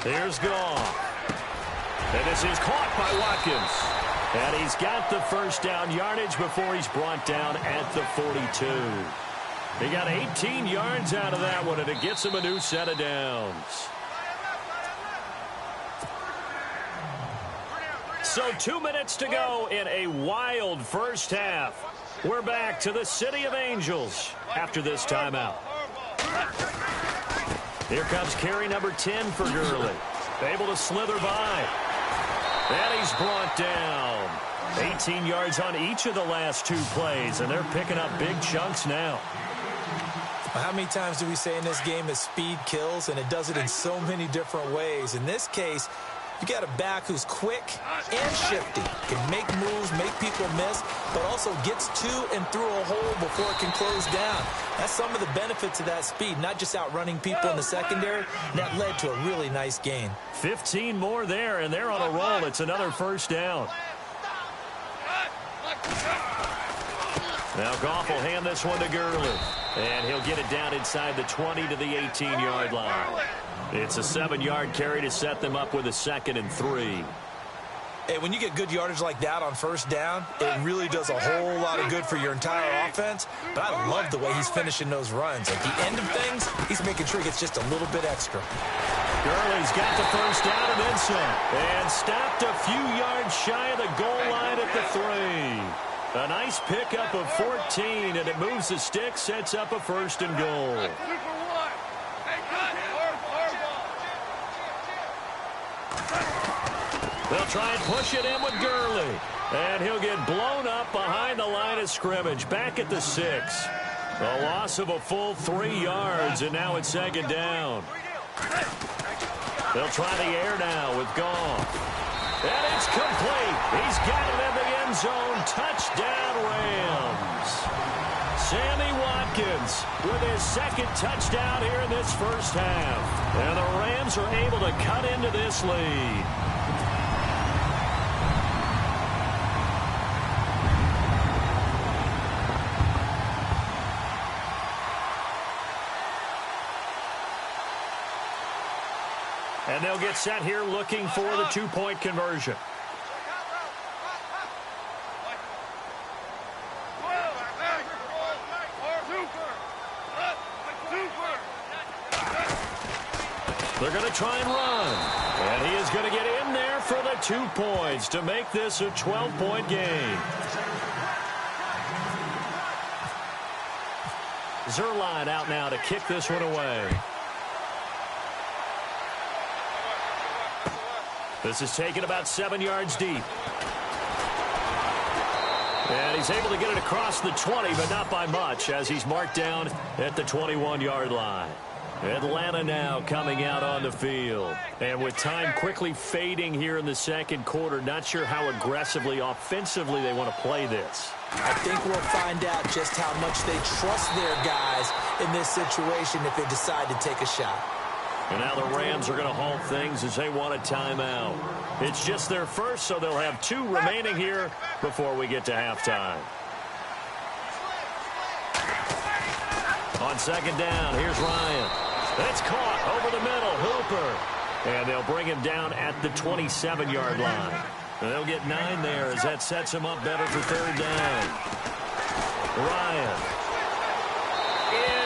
Here's Goff. And this is caught by Watkins. And he's got the first down yardage before he's brought down at the 42. He got 18 yards out of that one, and it gets him a new set of downs. So 2 minutes to go in a wild first half. We're back to the City of Angels after this timeout. Here comes carry number 10 for Gurley. Able to slither by. And he's brought down. 18 yards on each of the last 2 plays, and they're picking up big chunks now. How many times do we say in this game that speed kills, and it does it in so many different ways? In this case, you got a back who's quick and shifty, can make moves, make people miss, but also gets to and through a hole before it can close down. That's some of the benefits of that speed, not just outrunning people in the secondary. That led to a really nice gain. 15 more there, and they're on a roll. It's another first down. Now Goff will hand this one to Gurley, and he'll get it down inside the 20 to the 18-yard line. It's a 7-yard carry to set them up with a 2nd and 3. Hey, when you get good yardage like that on first down, it really does a whole lot of good for your entire offense. But I love the way he's finishing those runs. At the end of things, he's making sure he gets just a little bit extra. Gurley's got the first down and then some. And stopped a few yards shy of the goal line at the 3. A nice pickup of 14, and it moves the stick, sets up a 1st and goal. They'll try and push it in with Gurley. And he'll get blown up behind the line of scrimmage, back at the 6. A loss of a full 3 yards, and now it's 2nd down. They'll try the air now with Goff. And it's complete. He's got it in the end zone. Touchdown, Rams. Sammy Watkins with his 2nd touchdown here in this first half. And the Rams are able to cut into this lead. And they'll get set here looking for the 2-point conversion. They're going to try and run. And he is going to get in there for the 2 points to make this a 12-point game. Zerline out now to kick this one away. This is taken about 7 yards deep. And he's able to get it across the 20, but not by much, as he's marked down at the 21-yard line. Atlanta now coming out on the field. And with time quickly fading here in the 2nd quarter, not sure how aggressively, offensively they want to play this. I think we'll find out just how much they trust their guys in this situation if they decide to take a shot. And now the Rams are going to halt things as they want a timeout. It's just their first, so they'll have 2 remaining here before we get to halftime. On 2nd down, here's Ryan. That's caught over the middle, Hooper. And they'll bring him down at the 27-yard line. And they'll get 9 there as that sets him up better for 3rd down. Ryan.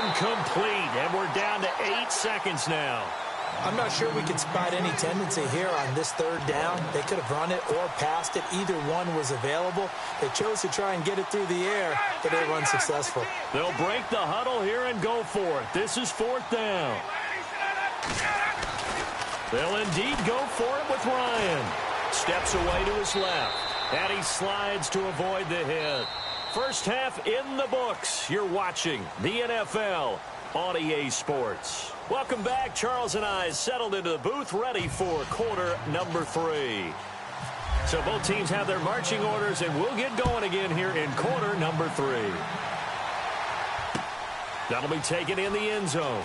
Incomplete, and we're down to 8 seconds now. I'm not sure we can spot any tendency here on this 3rd down. They could have run it or passed it. Either one was available. They chose to try and get it through the air, but they were unsuccessful. They'll break the huddle here and go for it. This is 4th down. They'll indeed go for it with Ryan. Steps away to his left, and he slides to avoid the hit. First half in the books. You're watching the NFL on EA Sports. Welcome back. Charles and I settled into the booth, ready for quarter number 3. So both teams have their marching orders, and we'll get going again here in quarter number 3. That'll be taken in the end zone.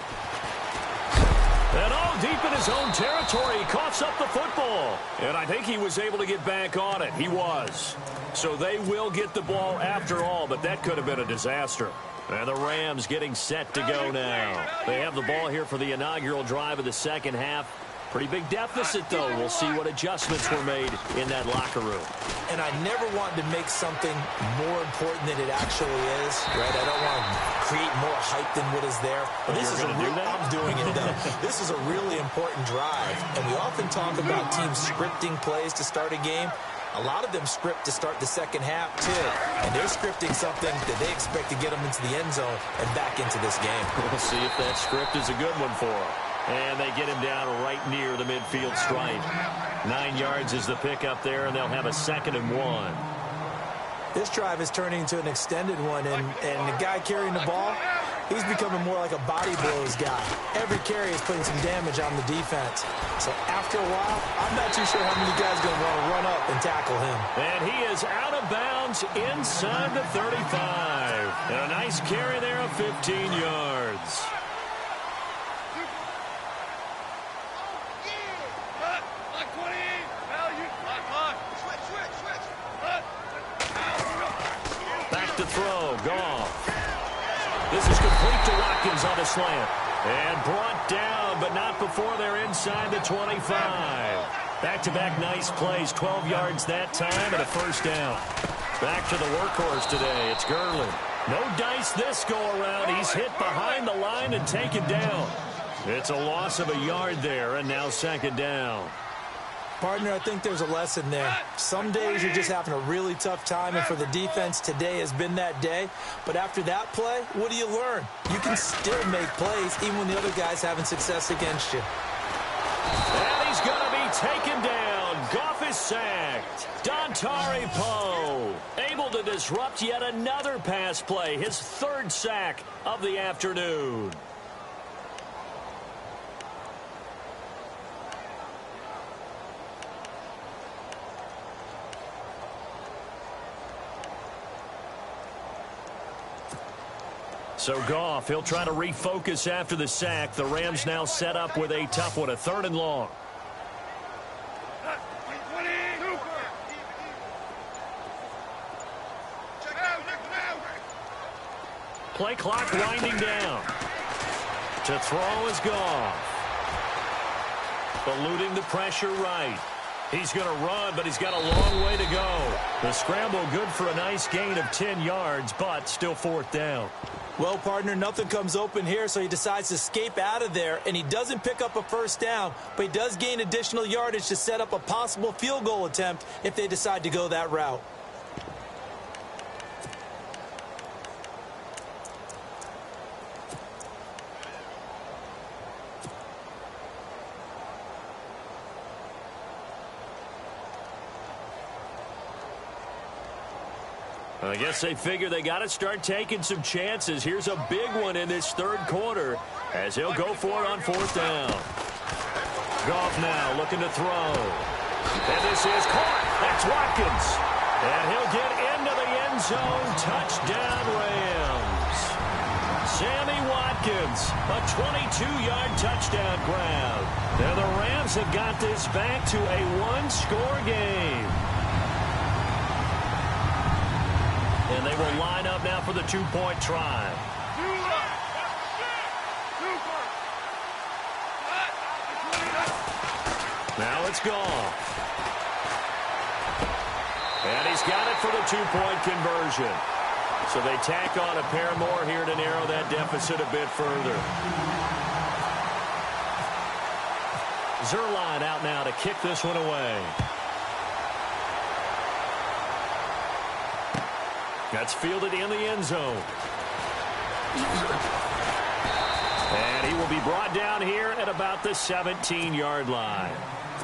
And all deep in his own territory, he coughs up the football. And I think he was able to get back on it. He was. So they will get the ball after all, but that could have been a disaster. And the Rams getting set to go now. They have the ball here for the inaugural drive of the second half. Pretty big deficit, though. We'll see what adjustments were made in that locker room. And I never wanted to make something more important than it actually is, right? I don't want to create more hype than what is there. But this is I'm doing it, though. This is a really important drive. And we often talk about teams scripting plays to start a game. A lot of them script to start the second half, too. And they're scripting something that they expect to get them into the end zone and back into this game. We'll see if that script is a good one for them. And they get him down right near the midfield stripe. 9 yards is the pickup there, and they'll have a 2nd and 1. This drive is turning into an extended one, and the guy carrying the ball, he's becoming more like a body blows guy. Every carry is putting some damage on the defense. So after a while, I'm not too sure how many guys are going to want to run up and tackle him. And he is out of bounds inside the 35. And a nice carry there of 15 yards. To throw, Goff. This is complete to Watkins on the slant. And brought down, but not before they're inside the 25. Back-to-back nice plays, 12 yards that time and a first down. Back to the workhorse today, it's Gurley. No dice this go-around. He's hit behind the line and taken down. It's a loss of a yard there, and now 2nd down. Partner, I think there's a lesson there. Some days you're just having a really tough time, and for the defense, today has been that day. But after that play, what do you learn? You can still make plays even when the other guy's having success against you. And he's going to be taken down. Goff is sacked. Dontari Poe able to disrupt yet another pass play. His 3rd sack of the afternoon. So Goff, he'll try to refocus after the sack. The Rams now set up with a tough one, a 3rd and long. Play clock winding down. To throw is Goff. Eluding the pressure right. He's going to run, but he's got a long way to go. The scramble good for a nice gain of 10 yards, but still 4th down. Well, partner, nothing comes open here, so he decides to escape out of there, and he doesn't pick up a first down, but he does gain additional yardage to set up a possible field goal attempt if they decide to go that route. I guess they figure they got to start taking some chances. Here's a big one in this 3rd quarter as he'll go for it on 4th down. Goff now looking to throw. And this is caught. That's Watkins. And he'll get into the end zone. Touchdown, Rams. Sammy Watkins, a 22-yard touchdown grab. Now the Rams have got this back to a 1-score game. And they will line up now for the 2-point try. Now it's Goff. And he's got it for the 2-point conversion. So they tack on a pair more here to narrow that deficit a bit further. Zerline out now to kick this one away. That's fielded in the end zone. And he will be brought down here at about the 17-yard line.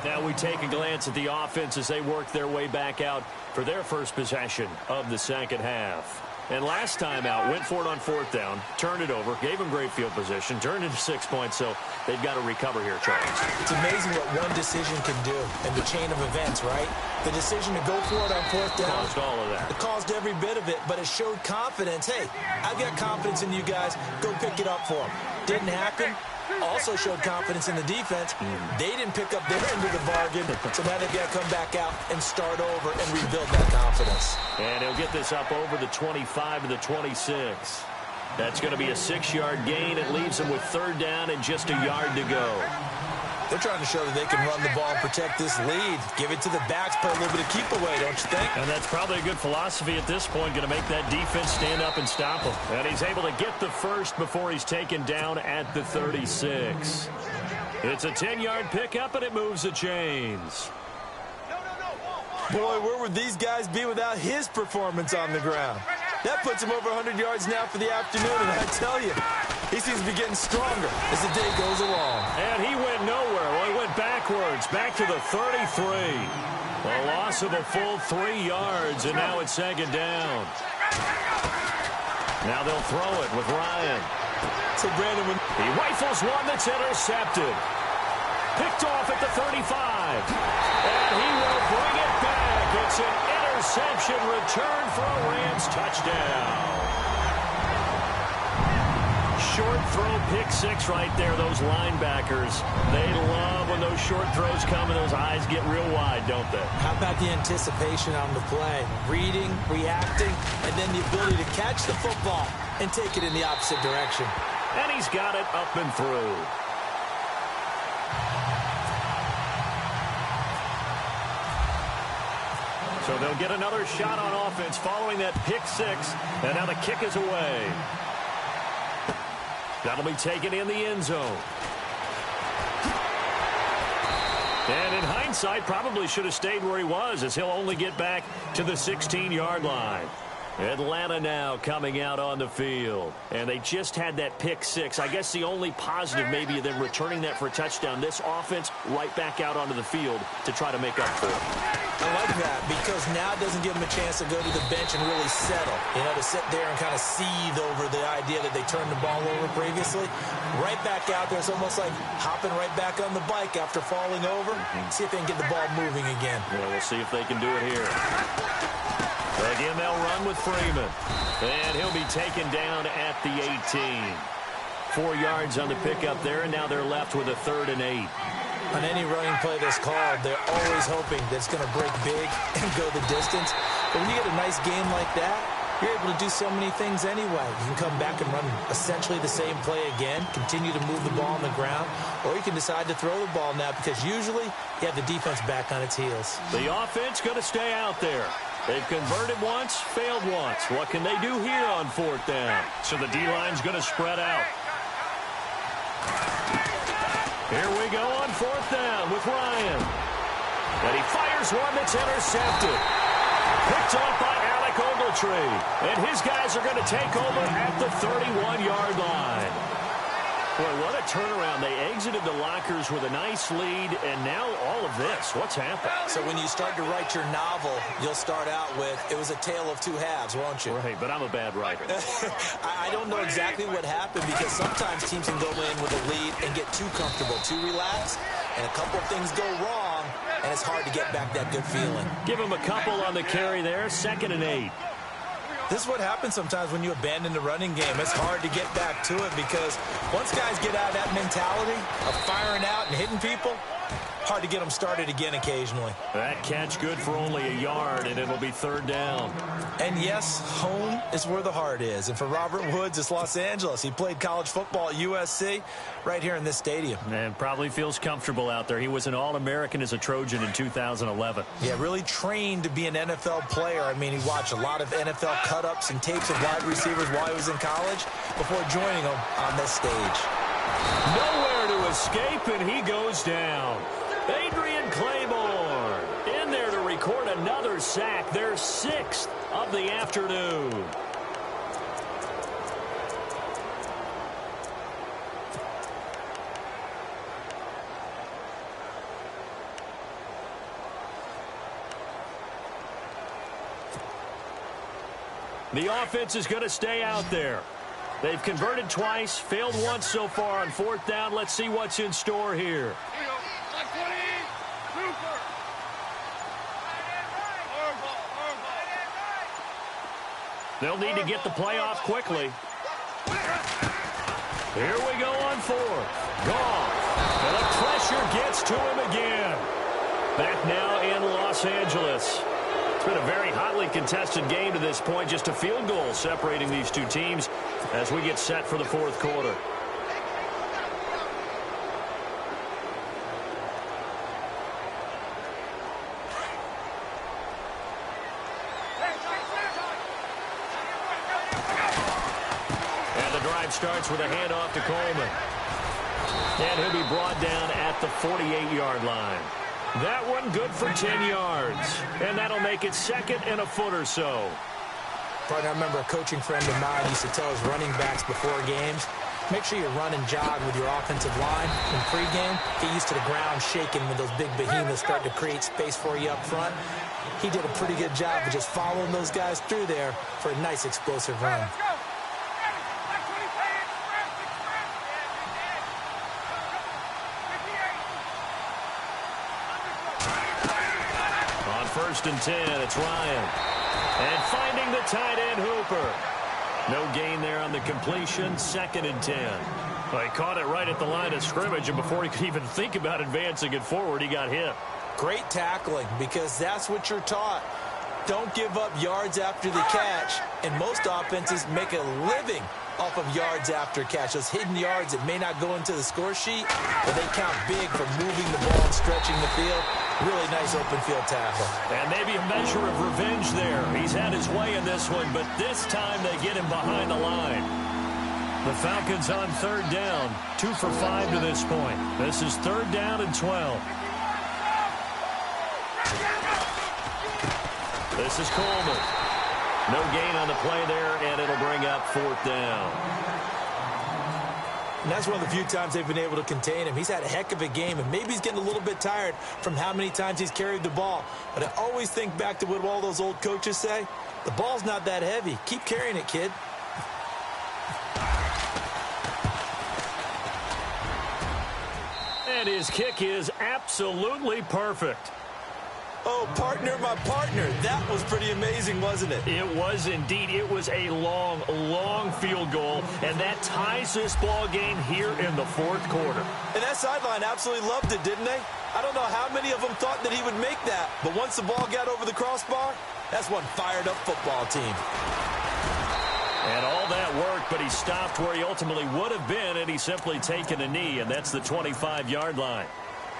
Now we take a glance at the offense as they work their way back out for their first possession of the second half. And last time out, went for it on 4th down, turned it over, gave them great field position, turned into 6 points, so they've got to recover here, Charles. It's amazing what one decision can do in the chain of events, right? The decision to go for it on 4th down. Caused all of that. It caused every bit of it, but it showed confidence. Hey, I've got confidence in you guys. Go pick it up for them. Didn't happen. also showed confidence in the defense. They didn't pick up their end of the bargain, so now they've got to come back out and start over and rebuild that confidence. And he'll get this up over the 25 to the 26. That's going to be a 6-yard gain. It leaves them with third down and just a yard to go. They're trying to show that they can run the ball and protect this lead. Give it to the backs, play a little bit of keep away, don't you think? And that's probably a good philosophy at this point, going to make that defense stand up and stop him. And he's able to get the first before he's taken down at the 36. It's a 10-yard pickup, and it moves the chains. Boy, where would these guys be without his performance on the ground? That puts him over 100 yards now for the afternoon, and I tell you, he seems to be getting stronger as the day goes along. And he went nowhere. Well, he went backwards, back to the 33. A loss of a full 3 yards, and now it's second down. Now they'll throw it with Ryan. So, Brandon, he rifles one that's intercepted. Picked off at the 35. And he will bring it back. It's an interception return for a Rams touchdown. Short throw, pick six right there. Those linebackers, they love when those short throws come and those eyes get real wide, don't they? How about the anticipation on the play? Reading, reacting, and then the ability to catch the football and take it in the opposite direction. And he's got it up and through. So they'll get another shot on offense following that pick six. And now the kick is away. That'll be taken in the end zone. And in hindsight, probably should have stayed where he was, as he'll only get back to the 16-yard line. Atlanta now coming out on the field. And they just had that pick six. I guess the only positive maybe of them returning that for a touchdown. This offense right back out onto the field to try to make up for it. I like that because now it doesn't give them a chance to go to the bench and really settle. You know, to sit there and kind of seethe over the idea that they turned the ball over previously. Right back out there. It's almost like hopping right back on the bike after falling over. See if they can get the ball moving again. Yeah, we'll see if they can do it here. Again, they'll run with Freeman. And he'll be taken down at the 18. 4 yards on the pickup there, and now they're left with a 3rd and 8. On any running play that's called, they're always hoping that it's going to break big and go the distance. But when you get a nice game like that, you're able to do so many things anyway. You can come back and run essentially the same play again, continue to move the ball on the ground, or you can decide to throw the ball now because usually you have the defense back on its heels. The offense going to stay out there. They've converted once, failed once. What can they do here on 4th down? So the D-line's going to spread out. Here we go on 4th down with Ryan. And he fires one that's intercepted. Picked off by Alec Ogletree. And his guys are going to take over at the 31-yard line. Boy, what a turnaround. They exited the lockers with a nice lead, and now all of this. What's happened? So when you start to write your novel, you'll start out with, it was a tale of two halves, won't you? Right, but I'm a bad writer. I don't know exactly what happened because sometimes teams can go in with a lead and get too comfortable, too relaxed, and a couple of things go wrong, and it's hard to get back that good feeling. Give him a couple on the carry there, 2nd and 8. This is what happens sometimes when you abandon the running game. It's hard to get back to it because once guys get out of that mentality of firing out and hitting people, hard to get them started again occasionally. That catch good for only a yard, and it'll be 3rd down. And yes, home is where the heart is. And for Robert Woods, it's Los Angeles. He played college football at USC right here in this stadium. And probably feels comfortable out there. He was an All-American as a Trojan in 2011. Yeah, really trained to be an NFL player. I mean, he watched a lot of NFL cut-ups and tapes of wide receivers while he was in college before joining them on this stage. Nowhere to escape, and he goes down. Adrian Claiborne in there to record another sack, their 6th of the afternoon. The offense is going to stay out there. They've converted twice, failed once so far on 4th down. Let's see what's in store here. They'll need to get the play off quickly. Here we go on fourth. Goff. And the pressure gets to him again. Back now in Los Angeles. It's been a very hotly contested game to this point. Just a field goal separating these two teams as we get set for the fourth quarter. And the drive starts with a handoff to Coleman. And he'll be brought down at the 48-yard line. That one good for 10 yards. And that'll make it second and a foot or so. Partner, I remember a coaching friend of mine used to tell his running backs before games, make sure you run and jog with your offensive line in pregame. Get used to the ground shaking when those big behemoths start to create space for you up front. He did a pretty good job of just following those guys through there for a nice explosive run. First and 10, it's Ryan. And finding the tight end, Hooper. No gain there on the completion, second and 10. Well, he caught it right at the line of scrimmage, and before he could even think about advancing it forward, he got hit. Great tackling, because that's what you're taught. Don't give up yards after the catch, and most offenses make a living off of yards after catch. Those hidden yards that may not go into the score sheet, but they count big for moving the ball and stretching the field. Really nice open field tackle. And maybe a measure of revenge there. He's had his way in this one, but this time they get him behind the line. The Falcons on third down, 2 for 5 to this point. This is third down and 12. This is Coleman. No gain on the play there, and it'll bring up fourth down. And that's one of the few times they've been able to contain him. He's had a heck of a game, and maybe he's getting a little bit tired from how many times he's carried the ball. But I always think back to what all those old coaches say. The ball's not that heavy. Keep carrying it, kid. And his kick is absolutely perfect. Oh, partner, my partner. That was pretty amazing, wasn't it? It was indeed. It was a long, long field goal, and that ties this ball game here in the fourth quarter. And that sideline absolutely loved it, didn't they? I don't know how many of them thought that he would make that, but once the ball got over the crossbar, that's one fired-up football team. And all that worked, but he stopped where he ultimately would have been, and he's simply taken a knee, and that's the 25-yard line.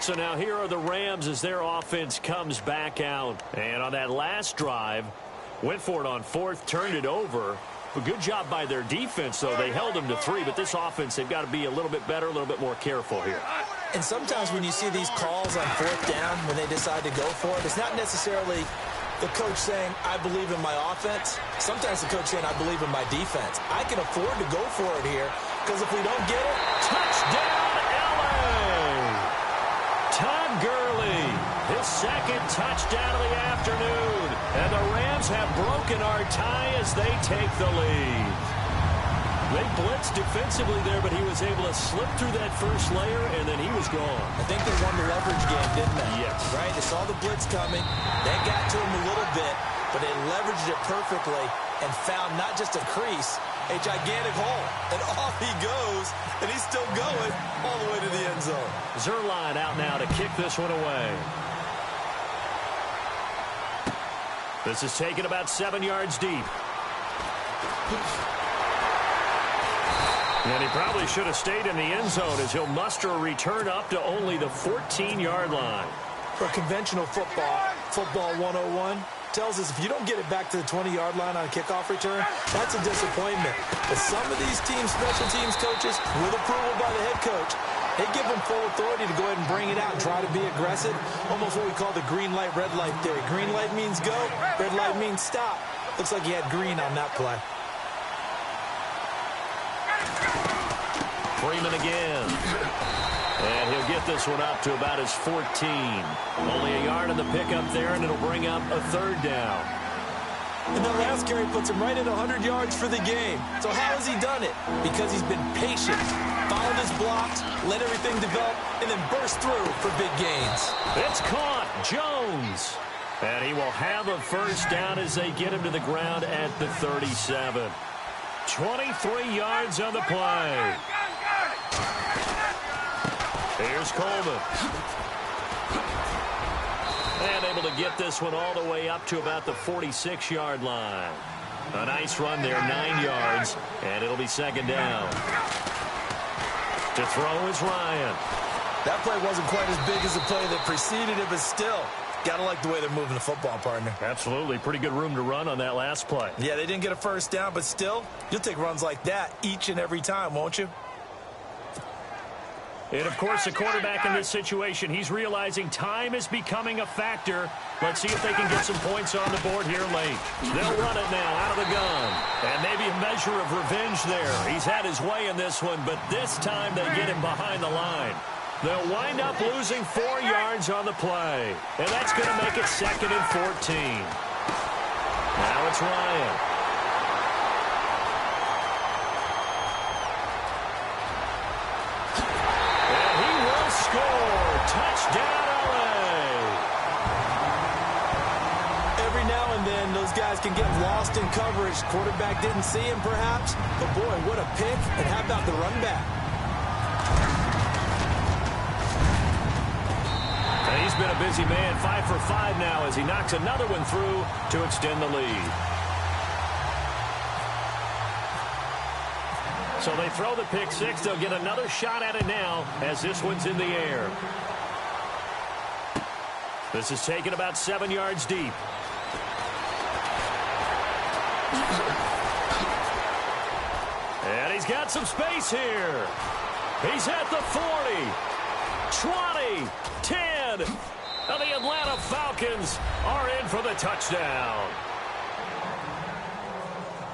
So now here are the Rams as their offense comes back out. And on that last drive, went for it on fourth, turned it over. A good job by their defense, though. They held them to 3, but this offense, they've got to be a little bit better, a little bit more careful here. And sometimes when you see these calls on fourth down, when they decide to go for it, it's not necessarily the coach saying, I believe in my offense. Sometimes the coach saying, I believe in my defense. I can afford to go for it here, because if we don't get it, touchdown, L.A. Todd Gurley, his second touchdown of the afternoon. And the Rams have broken our tie as they take the lead. They blitzed defensively there, but he was able to slip through that first layer, and then he was gone. I think they won the leverage game, didn't they? Yes. Right? They saw the blitz coming. They got to him a little bit, but they leveraged it perfectly and found not just a crease, a gigantic hole. And off he goes, and he's still going all the way to the end zone. Zerline out now to kick this one away. This is taken about 7 yards deep. And he probably should have stayed in the end zone as he'll muster a return up to only the 14-yard line. For conventional football, football 101 tells us if you don't get it back to the 20-yard line on a kickoff return, that's a disappointment. But some of these teams, special teams coaches, with approval by the head coach, they give them full authority to go ahead and bring it out and try to be aggressive. Almost what we call the green light, red light theory. Green light means go, red light means stop. Looks like he had green on that play. Freeman again. And he'll get this one up to about his 14. Only a yard on the pickup there, and it'll bring up a third down. And the last carry puts him right at 100 yards for the game. So how has he done it? Because he's been patient, followed his blocks, let everything develop, and then burst through for big gains. It's caught. Jones. And he will have a first down as they get him to the ground at the 37. 23 yards on the play. Here's Coleman. And able to get this one all the way up to about the 46-yard line. A nice run there, 9 yards, and it'll be second down. To throw is Ryan. That play wasn't quite as big as the play that preceded it, but still, gotta like the way they're moving the football, partner. Absolutely. Pretty good room to run on that last play. Yeah, they didn't get a first down, but still, you'll take runs like that each and every time, won't you? And, of course, the quarterback in this situation, he's realizing time is becoming a factor. Let's see if they can get some points on the board here late. They'll run it now out of the gun. And maybe a measure of revenge there. He's had his way in this one, but this time they get him behind the line. They'll wind up losing 4 yards on the play. And that's going to make it 2nd and 14. Now it's Ryan. Score! Touchdown, LA! Every now and then, those guys can get lost in coverage. Quarterback didn't see him, perhaps. But, boy, what a pick. And how about the run back? And he's been a busy man, 5 for 5 now as he knocks another one through to extend the lead. So they throw the pick six. They'll get another shot at it now as this one's in the air. This is taken about 7 yards deep. And he's got some space here. He's at the 40, 20, 10. And the Atlanta Falcons are in for the touchdown.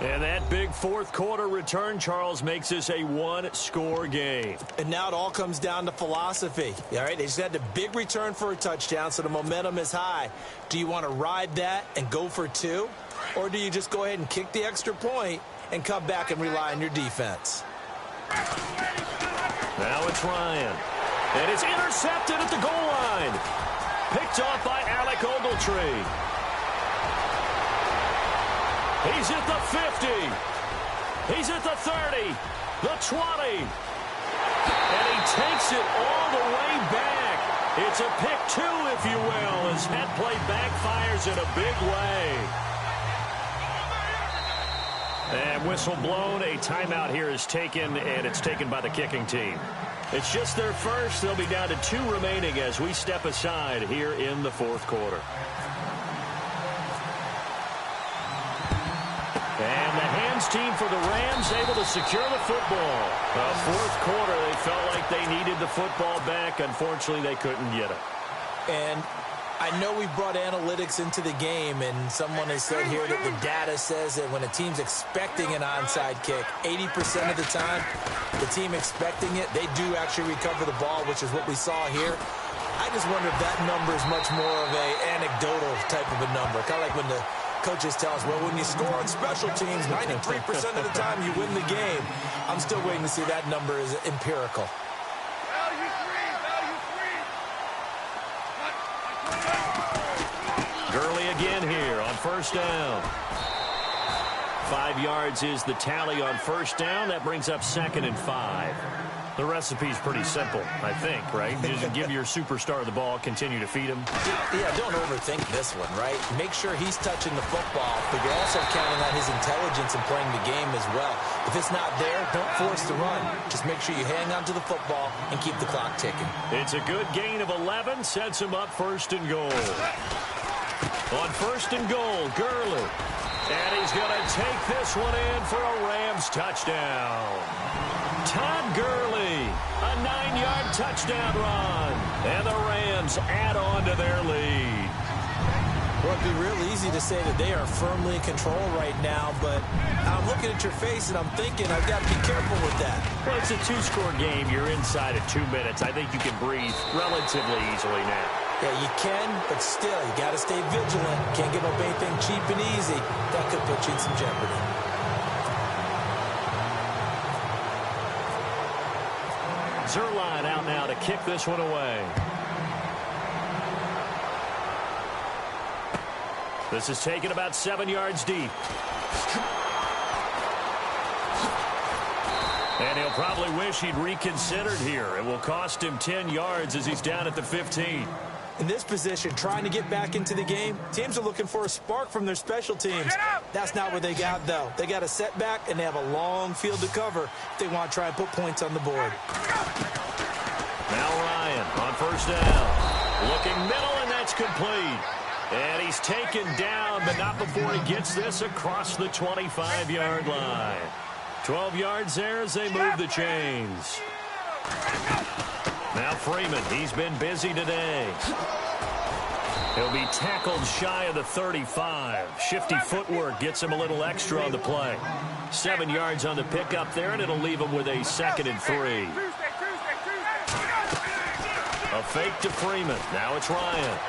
And that big fourth quarter return, Charles, makes this a one-score game. And now it all comes down to philosophy. All right, they just had a big return for a touchdown, so the momentum is high. Do you want to ride that and go for 2? Or do you just go ahead and kick the extra point and come back and rely on your defense? Now it's Ryan. And it's intercepted at the goal line. Picked off by Alec Ogletree. He's at the 50. He's at the 30. The 20. And he takes it all the way back. It's a pick 2, if you will, as that play backfires in a big way. And whistle blown. A timeout here is taken, and it's taken by the kicking team. It's just their first. They'll be down to 2 remaining as we step aside here in the fourth quarter. And the hands team for the Rams able to secure the football. Fourth quarter, they felt like they needed the football back. Unfortunately, they couldn't get it. And I know we brought analytics into the game, and someone has said here that the data says that when a team's expecting an onside kick, 80% of the time, the team expecting it, they do actually recover the ball, which is what we saw here. I just wonder if that number is much more of a anecdotal type of a number, kind of like when the coaches tell us, well, when you score on special teams, 93% of the time you win the game. I'm still waiting to see that number is empirical. Gurley again here on first down. 5 yards is the tally on first down. That brings up 2nd and 5. The recipe's pretty simple, I think, right? You just give your superstar the ball, continue to feed him. Yeah, don't overthink this one, right? Make sure he's touching the football, but you're also counting on his intelligence in playing the game as well. If it's not there, don't force the run. Just make sure you hang on to the football and keep the clock ticking. It's a good gain of 11, sets him up 1st and goal. On 1st and goal, Gurley. And he's going to take this one in for a Rams touchdown. Todd Gurley, a 9-yard touchdown run. And the Rams add on to their lead. Well, it'd be real easy to say that they are firmly in control right now, but I'm looking at your face and I'm thinking I've got to be careful with that. Well, it's a 2-score game. You're inside of 2 minutes. I think you can breathe relatively easily now. Yeah, you can, but still, you got to stay vigilant. Can't give up anything cheap and easy. That could put you in some jeopardy. Zerline out now to kick this one away. This is taken about 7 yards deep. And he'll probably wish he'd reconsidered here. It will cost him 10 yards as he's down at the 15. In this position, trying to get back into the game, teams are looking for a spark from their special teams. That's not what they got, though. They got a setback, and they have a long field to cover if they want to try and put points on the board. Now Ryan on first down. Looking middle, and that's complete. And he's taken down, but not before he gets this across the 25-yard line. 12 yards there as they move the chains. Now Freeman, he's been busy today. He'll be tackled shy of the 35. Shifty footwork gets him a little extra on the play. 7 yards on the pickup there, and it'll leave him with a 2nd and 3. A fake to Freeman. Now it's Ryan.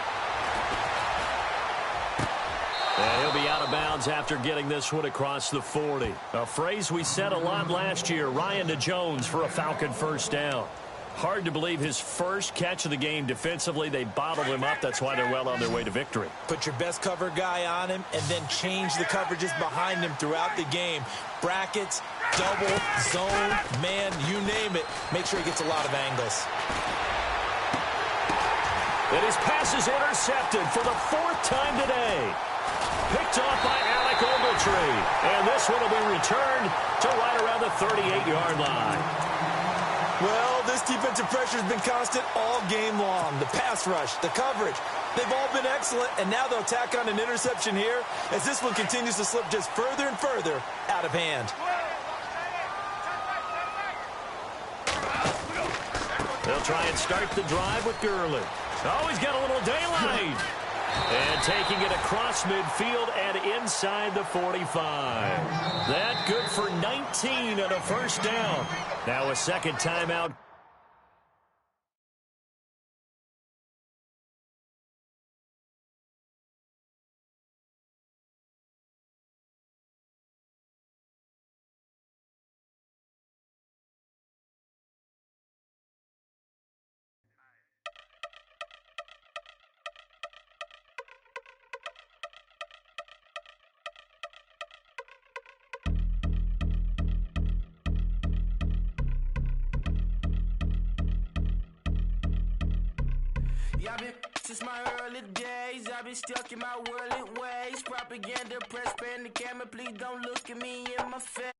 And he'll be out of bounds after getting this one across the 40. A phrase we said a lot last year, Ryan to Jones for a Falcon first down. Hard to believe his first catch of the game defensively. They bottled him up. That's why they're well on their way to victory. Put your best cover guy on him and then change the coverages behind him throughout the game. Brackets, double, zone, man, you name it. Make sure he gets a lot of angles. And his pass is intercepted for the 4th time today. Picked off by Alec Ogletree. And this one will be returned to right around the 38-yard line. Well, this defensive pressure has been constant all game long. The pass rush, the coverage, they've all been excellent, and now they'll tack on an interception here as this one continues to slip just further and further out of hand. They'll try and start the drive with Gurley. Oh, he's got a little daylight. And taking it across midfield and inside the 45. That good for 19 and a first down. Now a second timeout. I've been since my early days. I've been stuck in my worldly ways. Propaganda, press, pen, the camera. Please don't look at me in my face.